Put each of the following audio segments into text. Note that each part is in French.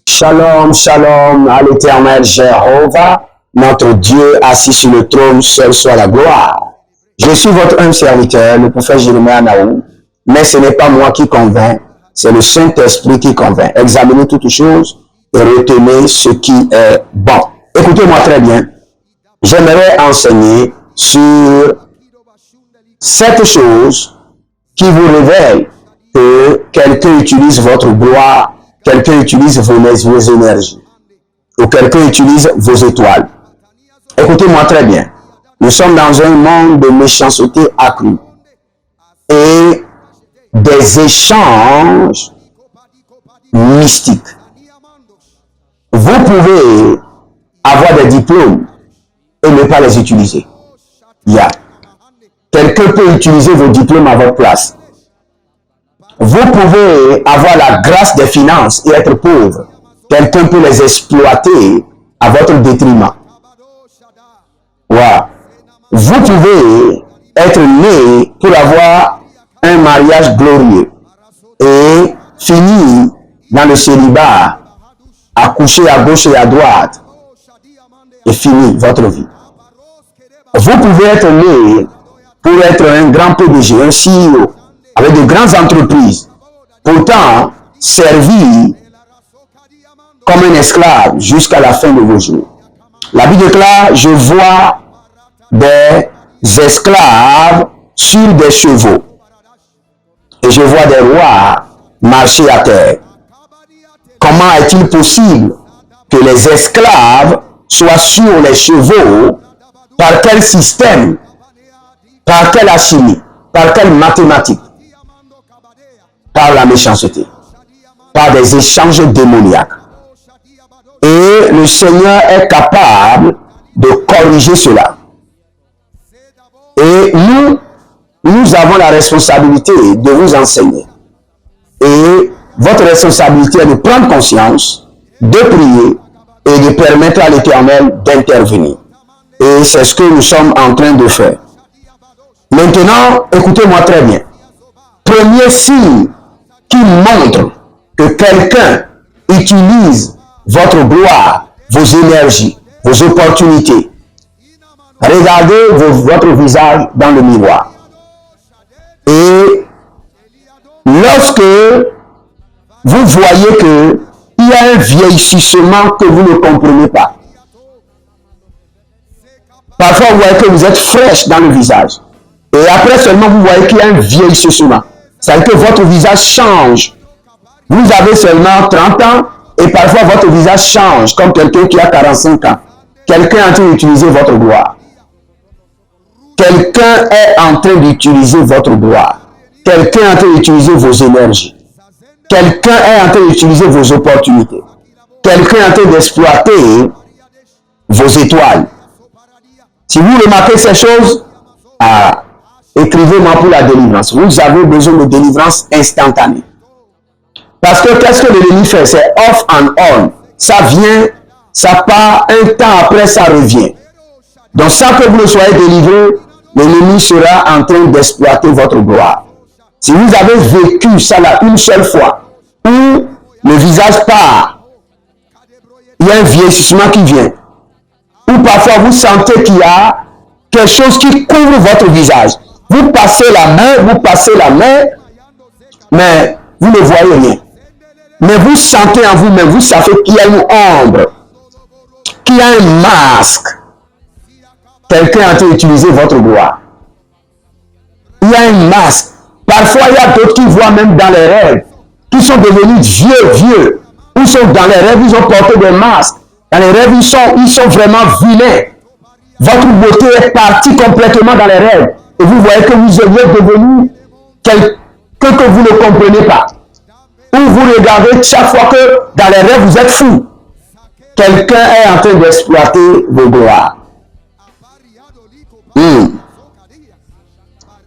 Shalom, shalom à l'éternel Jéhovah, notre Dieu assis sur le trône, seul soit la gloire. Je suis votre humble serviteur, le prophète Jérémie Naou, mais ce n'est pas moi qui convainc, c'est le Saint-Esprit qui convainc. Examinez toutes choses et retenez ce qui est bon. Écoutez-moi très bien. J'aimerais enseigner sur 7 choses qui vous révèlent que quelqu'un utilise votre gloire, quelqu'un utilise vos énergies, ou quelqu'un utilise vos étoiles. Écoutez-moi très bien. Nous sommes dans un monde de méchanceté accrue et des échanges mystiques. Vous pouvez avoir des diplômes et ne pas les utiliser. Quelqu'un peut utiliser vos diplômes à votre place. Vous pouvez avoir la grâce des finances et être pauvre. Quelqu'un peut les exploiter à votre détriment. Vous pouvez être né pour avoir un mariage glorieux et finir dans le célibat, à coucher à gauche et à droite et finir votre vie. Vous pouvez être né pour être un grand PDG, un CEO, avec de grandes entreprises, pourtant servir comme un esclave jusqu'à la fin de vos jours. La Bible déclare, je vois des esclaves sur des chevaux et je vois des rois marcher à terre. Comment est-il possible que les esclaves soient sur les chevaux? Par quel système? Par quelle alchimie? Par quelle mathématique? Par la méchanceté, par des échanges démoniaques. Et le Seigneur est capable de corriger cela. Et nous avons la responsabilité de vous enseigner. Et votre responsabilité est de prendre conscience, de prier et de permettre à l'Éternel d'intervenir. Et c'est ce que nous sommes en train de faire. Maintenant, écoutez-moi très bien. Premier signe qui montre que quelqu'un utilise votre gloire, vos énergies, vos opportunités. Regardez votre visage dans le miroir. Et lorsque vous voyez qu'il y a un vieillissement que vous ne comprenez pas. Parfois, vous voyez que vous êtes fraîche dans le visage. Et après seulement, vous voyez qu'il y a un vieillissement. C'est-à-dire que votre visage change. Vous avez seulement 30 ans et parfois votre visage change comme quelqu'un qui a 45 ans. Quelqu'un est en train d'utiliser votre gloire. Quelqu'un est en train d'utiliser votre gloire. Quelqu'un est en train d'utiliser vos énergies. Quelqu'un est en train d'utiliser vos opportunités. Quelqu'un est en train d'exploiter vos étoiles. Si vous remarquez ces choses, écrivez-moi pour la délivrance. Vous avez besoin de délivrance instantanée. Parce que qu'est-ce que l'ennemi fait? C'est off and on. Ça vient, ça part, un temps après, ça revient. Donc, sans que vous ne soyez délivré, l'ennemi sera en train d'exploiter votre gloire. Si vous avez vécu ça là une seule fois, où le visage part, il y a un vieillissement qui vient, ou parfois vous sentez qu'il y a quelque chose qui couvre votre visage. Vous passez la main, mais vous ne voyez rien. Mais vous sentez en vous-même, vous savez qu'il y a une ombre, qu'il y a un masque. Quelqu'un a utilisé votre gloire. Il y a un masque. Parfois, il y a d'autres qui voient même dans les rêves, qui sont devenus vieux. Ils sont dans les rêves, ils ont porté des masques. Dans les rêves, ils sont vraiment vilains. Votre beauté est partie complètement dans les rêves. Et vous voyez que vous êtes devenu quelqu'un que vous ne comprenez pas. Ou vous regardez chaque fois que dans les rêves, vous êtes fou. Quelqu'un est en train d'exploiter vos gloires.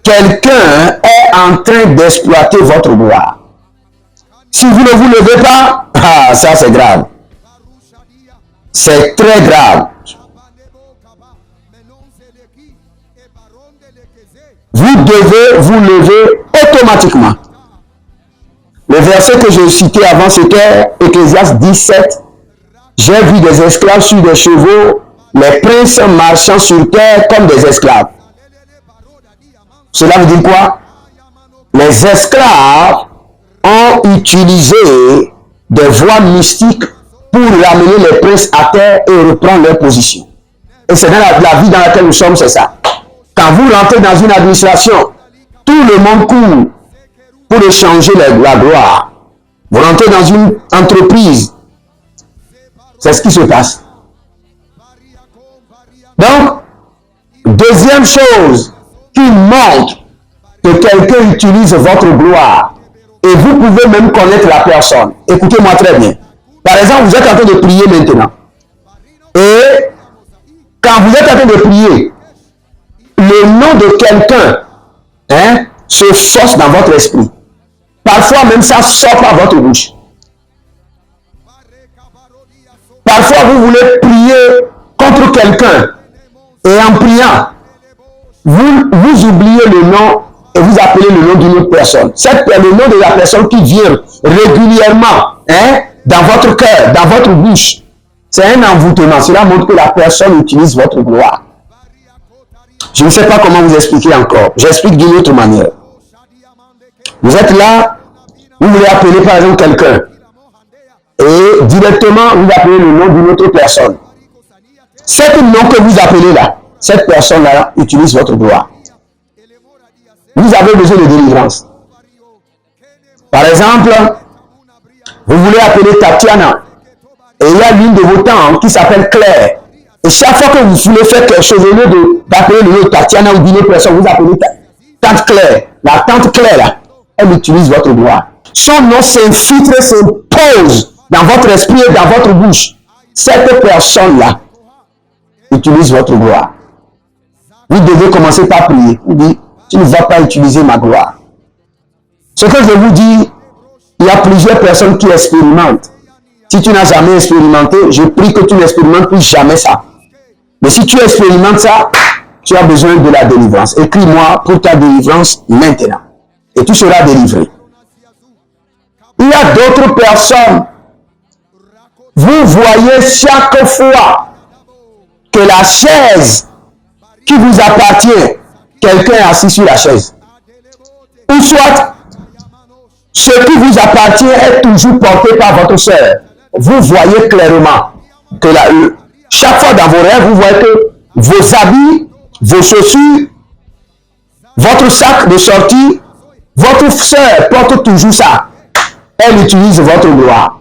Quelqu'un est en train d'exploiter votre gloire. Si vous ne vous levez pas, ça c'est grave. C'est très grave. Vous devez vous lever automatiquement. Le verset que j'ai cité avant, c'était Ecclésiaste 17. J'ai vu des esclaves sur des chevaux, les princes marchant sur terre comme des esclaves. Cela veut dire quoi? Les esclaves ont utilisé des voies mystiques pour ramener les princes à terre et reprendre leur position. Et c'est dans la vie dans laquelle nous sommes, c'est ça. Quand vous rentrez dans une administration, tout le monde court pour échanger la gloire. Vous rentrez dans une entreprise, c'est ce qui se passe. Donc, deuxième chose qui montre que quelqu'un utilise votre gloire, et vous pouvez même connaître la personne. Écoutez-moi très bien. Par exemple, vous êtes en train de prier maintenant. Et quand vous êtes en train de prier, le nom de quelqu'un se force dans votre esprit. Parfois même ça sort par votre bouche. Parfois vous voulez prier contre quelqu'un. Et en priant, vous oubliez le nom et vous appelez le nom d'une autre personne. C'est le nom de la personne qui vient régulièrement dans votre cœur, dans votre bouche. C'est un envoûtement. Cela montre que la personne utilise votre gloire. Je ne sais pas comment vous expliquer encore. J'explique d'une autre manière. Vous êtes là, vous voulez appeler par exemple quelqu'un. Et directement, vous appelez le nom d'une autre personne. Cet nom que vous appelez là, cette personne-là utilise votre gloire. Vous avez besoin de délivrance. Par exemple, vous voulez appeler Tatiana. Et il y a l'une de vos tantes qui s'appelle Claire. Et chaque fois que vous voulez faire quelque chose, au lieu d'appeler le nom de Tatiana ou d'une autre personne, vous appelez Tante Claire. La tante Claire, là, elle utilise votre gloire. Son nom s'infiltre, s'impose dans votre esprit et dans votre bouche. Cette personne-là utilise votre gloire. Vous devez commencer par prier. Vous dites, tu ne vas pas utiliser ma gloire. Ce que je vous dis, il y a plusieurs personnes qui expérimentent. Si tu n'as jamais expérimenté, je prie que tu n'expérimentes plus jamais ça. Mais si tu expérimentes ça, tu as besoin de la délivrance. Écris-moi pour ta délivrance maintenant. Et tu seras délivré. Il y a d'autres personnes. Vous voyez chaque fois que la chaise qui vous appartient, quelqu'un est assis sur la chaise. Ou soit, ce qui vous appartient est toujours porté par votre soeur. Vous voyez clairement que chaque fois dans vos rêves, vous voyez que vos habits, vos chaussures, votre sac de sortie, votre soeur porte toujours ça. Elle utilise votre gloire.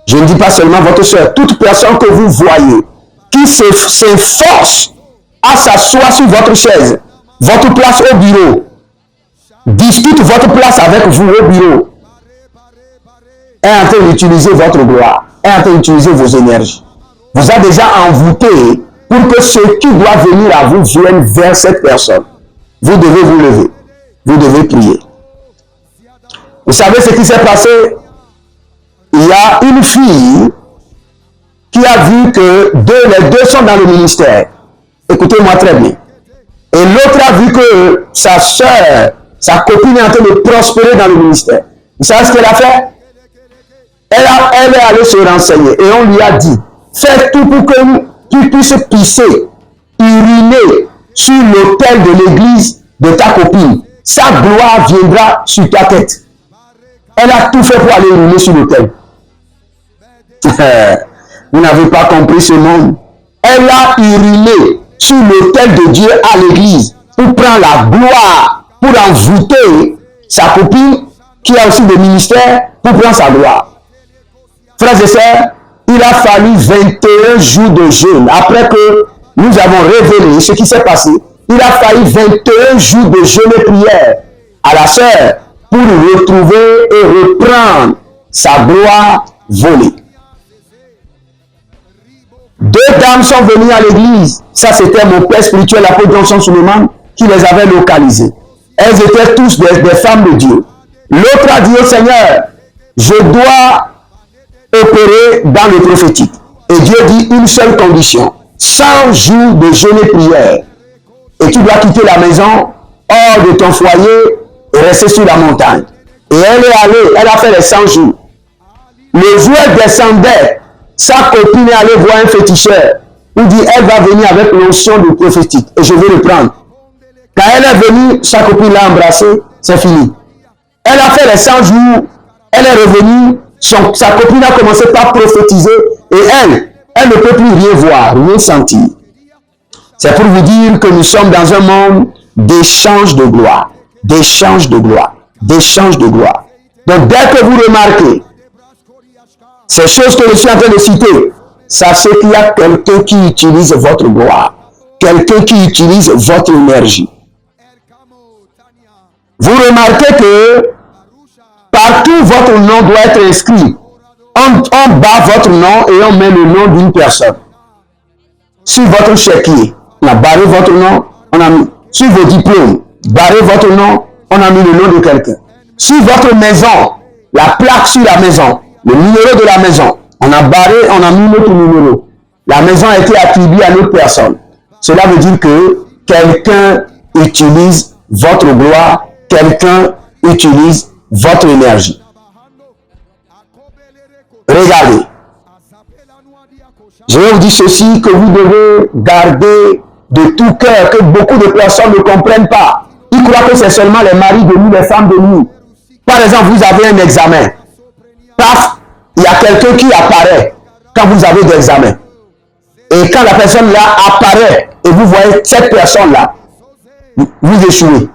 Je ne dis pas seulement votre soeur, toute personne que vous voyez qui s'efforce à s'asseoir sur votre chaise, votre place au bureau, dispute votre place avec vous au bureau, est en train d'utiliser votre gloire, est en train d'utiliser vos énergies. Vous a déjà envoûté pour que ceux qui doivent venir à vous viennent vers cette personne. Vous devez vous lever. Vous devez prier. Vous savez ce qui s'est passé? Il y a une fille qui a vu que les deux sont dans le ministère. Écoutez-moi très bien. Et l'autre a vu que sa soeur, sa copine est en train de prospérer dans le ministère. Vous savez ce qu'elle a fait? Elle est allée se renseigner et on lui a dit, fais tout pour que tu puisses pisser, uriner sur l'autel de l'église de ta copine. Sa gloire viendra sur ta tête. Elle a tout fait pour aller uriner sur l'autel. Vous n'avez pas compris ce monde. Elle a uriné sur l'autel de Dieu à l'église pour prendre la gloire, pour envoûter sa copine qui a aussi des ministères pour prendre sa gloire. Frères et sœurs, il a fallu 21 jours de jeûne après que nous avons révélé ce qui s'est passé. Il a fallu 21 jours de jeûne et prière à la sœur pour retrouver et reprendre sa gloire volée. Deux dames sont venues à l'église. Ça, c'était mon père spirituel, l'apôtre Johnson Suleiman, qui les avait localisées. Elles étaient tous des femmes de Dieu. L'autre a dit au Seigneur, je dois opérer dans le prophétique. Et Dieu dit une seule condition, 100 jours de jeûne et prière. Et tu dois quitter la maison, hors de ton foyer, et rester sur la montagne. Et elle est allée, elle a fait les 100 jours. Le jour où elle descendait, sa copine est allée voir un féticheur. Il dit, elle va venir avec l'onction de prophétique. Et je vais le prendre. Quand elle est venue, sa copine l'a embrassée, c'est fini. Elle a fait les 100 jours, elle est revenue, sa copine a commencé par prophétiser et elle ne peut plus rien voir, rien sentir. C'est pour vous dire que nous sommes dans un monde d'échange de gloire, d'échange de gloire, d'échange de gloire. Donc dès que vous remarquez ces choses que je suis en train de citer, sachez qu'il y a quelqu'un qui utilise votre gloire, quelqu'un qui utilise votre énergie. Vous remarquez que partout votre nom doit être inscrit. On bat votre nom et on met le nom d'une personne. Sur votre chéquier, on a barré votre nom, on a mis. Sur vos diplômes, barré votre nom, on a mis le nom de quelqu'un. Sur votre maison, la plaque sur la maison, le numéro de la maison, on a barré, on a mis notre numéro. La maison a été attribuée à notre personne. Cela veut dire que quelqu'un utilise votre gloire, quelqu'un utilise votre énergie. Regardez. Je vais vous dire ceci que vous devez garder de tout cœur, que beaucoup de personnes ne comprennent pas. Ils croient que c'est seulement les maris de nous, les femmes de nous. Par exemple, vous avez un examen. Paf, il y a quelqu'un qui apparaît quand vous avez des examens. Et quand la personne là apparaît et vous voyez cette personne-là, vous échouez.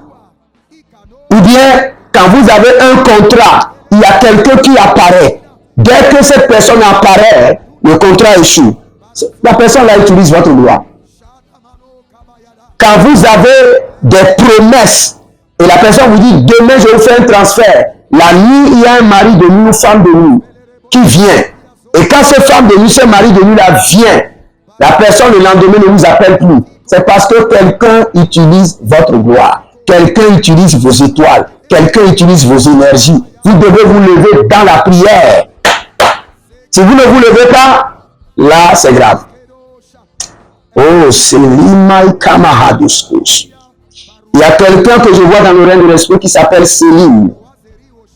Ou bien, quand vous avez un contrat, il y a quelqu'un qui apparaît. Dès que cette personne apparaît, le contrat échoue. La personne là utilise votre gloire. Quand vous avez des promesses et la personne vous dit demain je vous fais un transfert, la nuit il y a un mari de nous, une femme de nous qui vient. Et quand cette femme de nous, ce mari de nous là vient, la personne le lendemain ne vous appelle plus. C'est parce que quelqu'un utilise votre gloire. Quelqu'un utilise vos étoiles. Quelqu'un utilise vos énergies. Vous devez vous lever dans la prière. Si vous ne vous levez pas, là c'est grave. Oh, c'est l'Imaï Kamahaduskus. Il y a quelqu'un que je vois dans le règne de l'esprit qui s'appelle Céline.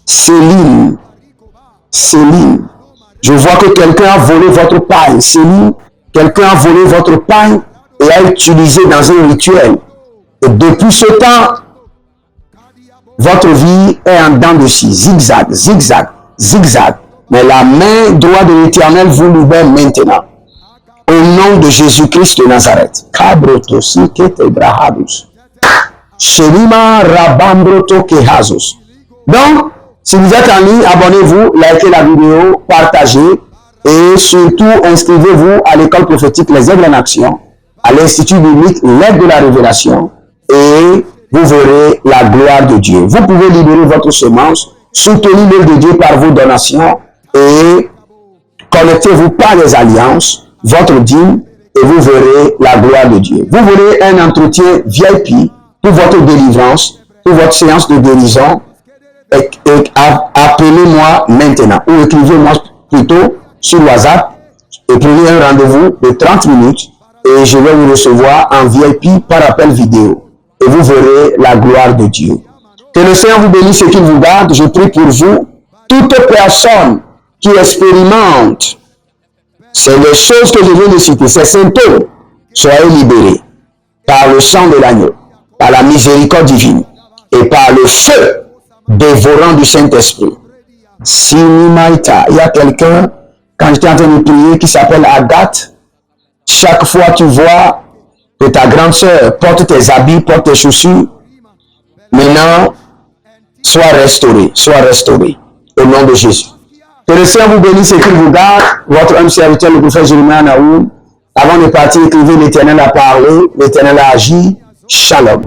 Céline. Céline. Je vois que quelqu'un a volé votre paille. Céline, quelqu'un a volé votre paille et a utilisé dans un rituel. Et depuis ce temps, votre vie est en dents de scie. Zigzag, zigzag, zigzag. Mais la main droite de l'Éternel vous libère maintenant. Au nom de Jésus-Christ de Nazareth. Kabrotosi ketebrahadus. Shelima rabambroto kehazus. Donc, si vous êtes en ligne, abonnez-vous, likez la vidéo, partagez et surtout inscrivez-vous à l'école prophétique Les Aigles en Action, à l'Institut biblique L'Aide de la Révélation et vous verrez la gloire de Dieu. Vous pouvez libérer votre semence, soutenir l'œuvre de Dieu par vos donations et connectez-vous par les alliances, votre dîme et vous verrez la gloire de Dieu. Vous voulez un entretien VIP pour votre délivrance, pour votre séance de guérison, appelez-moi maintenant ou écrivez-moi plutôt sur WhatsApp et prenez un rendez-vous de 30 minutes et je vais vous recevoir en VIP par appel vidéo et vous verrez la gloire de Dieu. Que le Seigneur vous bénisse et qu'il vous garde. Je prie pour vous. Toute personne qui expérimente c'est les choses que je viens de citer, ces symptômes, soyez libérés par le sang de l'agneau, par la miséricorde divine et par le feu dévorant du Saint-Esprit. Sinimaïta, il y a quelqu'un, quand j'étais en train de prier, qui s'appelle Agathe. Chaque fois tu vois que ta grande sœur porte tes habits, porte tes chaussures, maintenant, sois restauré au nom de Jésus. Que le Seigneur vous bénisse et qu'il vous garde. Votre homme serviteur, le prophète Jérémie Naoum. Avant de partir, écrivez: l'Éternel a parlé, l'Éternel a agi. Shalom.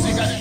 Cadeau.